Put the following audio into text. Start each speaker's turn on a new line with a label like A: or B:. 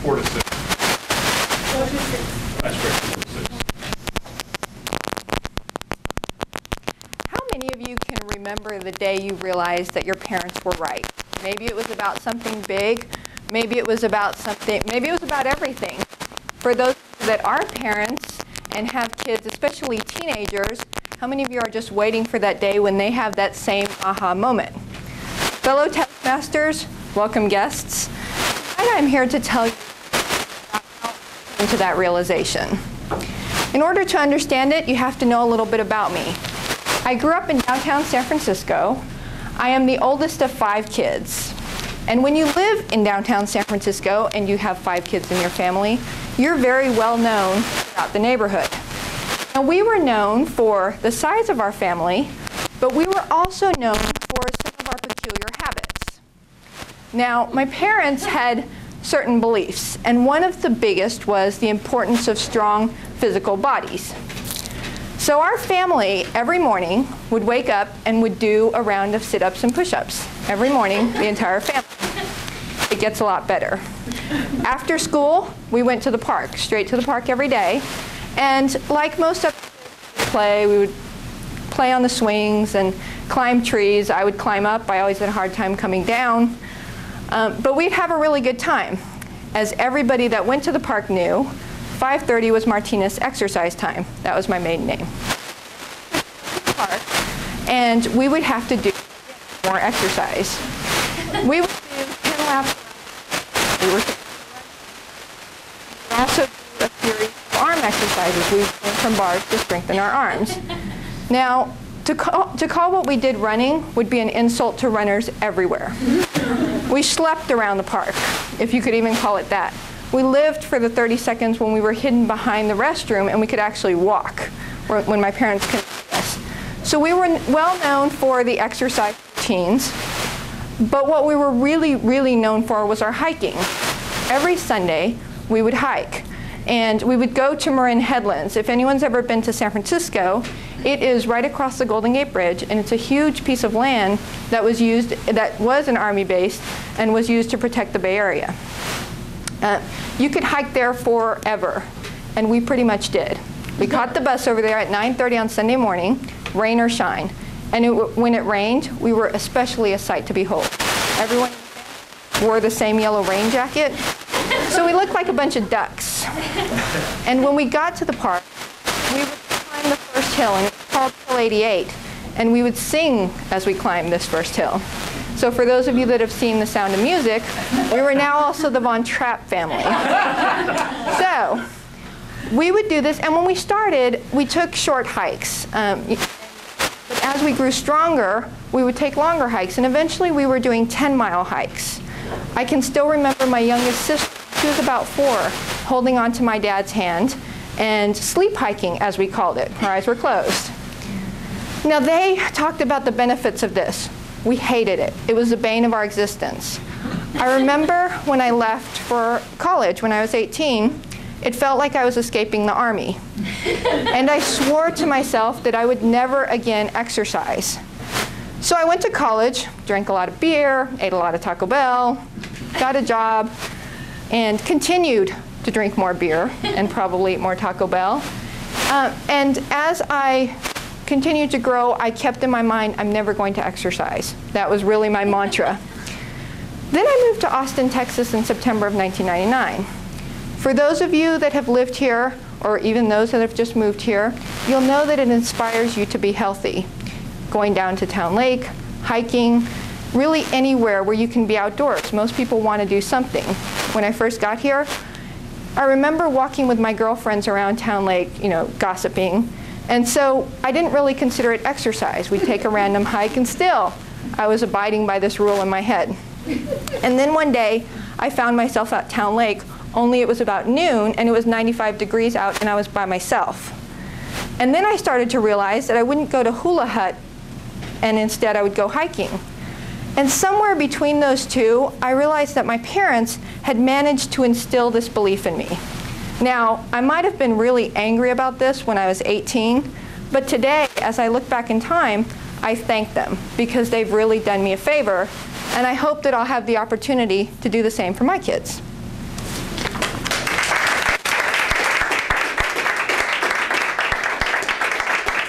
A: 4 to 6. 4 to 6. That's great. 4 to 6.
B: How many of you can remember the day you realized that your parents were right? Maybe it was about something big. Maybe it was about something. Maybe it was about everything. For those that are parents and have kids, especially teenagers, how many of you are just waiting for that day when they have that same aha moment? Fellow Toastmasters, welcome guests. And I'm here to tell you about how I came to that realization. In order to understand it, you have to know a little bit about me. I grew up in downtown San Francisco. I am the oldest of 5 kids. And when you live in downtown San Francisco and you have 5 kids in your family, you're very well known throughout the neighborhood. Now, we were known for the size of our family, but we were also known for some of our peculiar habits. Now, my parents had certain beliefs, and one of the biggest was the importance of strong physical bodies. So our family, every morning, would wake up and would do a round of sit-ups and push-ups. Every morning, the entire family. It gets a lot better. After school, we went to the park, straight to the park every day. And like most of us we would play on the swings and climb trees. I would climb up. I always had a hard time coming down. But we'd have a really good time. As everybody that went to the park knew, 5:30 was Martinez exercise time. That was my maiden name. Park, and we would have to do more exercise. We would do 10 laps. We would also do a series of arm exercises. We went from bars to strengthen our arms. Now, to call what we did running would be an insult to runners everywhere. We schlepped around the park, if you could even call it that. We lived for the 30 seconds when we were hidden behind the restroom and we could actually walk when my parents couldn't see us. So we were well known for the exercise routines, but what we were really, really known for was our hiking. Every Sunday, we would hike. And we would go to Marin Headlands. If anyone's ever been to San Francisco, it is right across the Golden Gate Bridge, and it's a huge piece of land that was an Army base and was used to protect the Bay Area. You could hike there forever, and we pretty much did. We caught the bus over there at 9:30 on Sunday morning, rain or shine. And when it rained, we were especially a sight to behold. Everyone wore the same yellow rain jacket, so we looked like a bunch of ducks. And when we got to the park, we would climb the first hill, and it's called Hill 88, and we would sing as we climbed this first hill. So for those of you that have seen The Sound of Music, we were now also the Von Trapp family. So we would do this, and when we started, we took short hikes. But as we grew stronger, we would take longer hikes, and eventually we were doing 10-mile hikes. I can still remember my youngest sister, she was about 4, holding onto my dad's hand and sleep hiking, as we called it. Her eyes were closed. Now, they talked about the benefits of this. We hated it. It was the bane of our existence. I remember when I left for college when I was 18, it felt like I was escaping the Army. And I swore to myself that I would never again exercise. So I went to college, drank a lot of beer, ate a lot of Taco Bell, got a job, and continued to drink more beer and probably eat more Taco Bell. And as I continued to grow, I kept in my mind, I'm never going to exercise. That was really my mantra. Then I moved to Austin, Texas in September of 1999. For those of you that have lived here, or even those that have just moved here, you'll know that it inspires you to be healthy. Going down to Town Lake, hiking, really anywhere where you can be outdoors. Most people want to do something. When I first got here, I remember walking with my girlfriends around Town Lake, gossiping. And so I didn't really consider it exercise. We'd take a random hike, and still, I was abiding by this rule in my head. And then one day, I found myself at Town Lake, only it was about noon, and it was 95 degrees out, and I was by myself. And then I started to realize that I wouldn't go to Hula Hut, and instead I would go hiking. And somewhere between those two, I realized that my parents had managed to instill this belief in me. Now, I might have been really angry about this when I was 18, but today, as I look back in time, I thank them because they've really done me a favor, and I hope that I'll have the opportunity to do the same for my kids.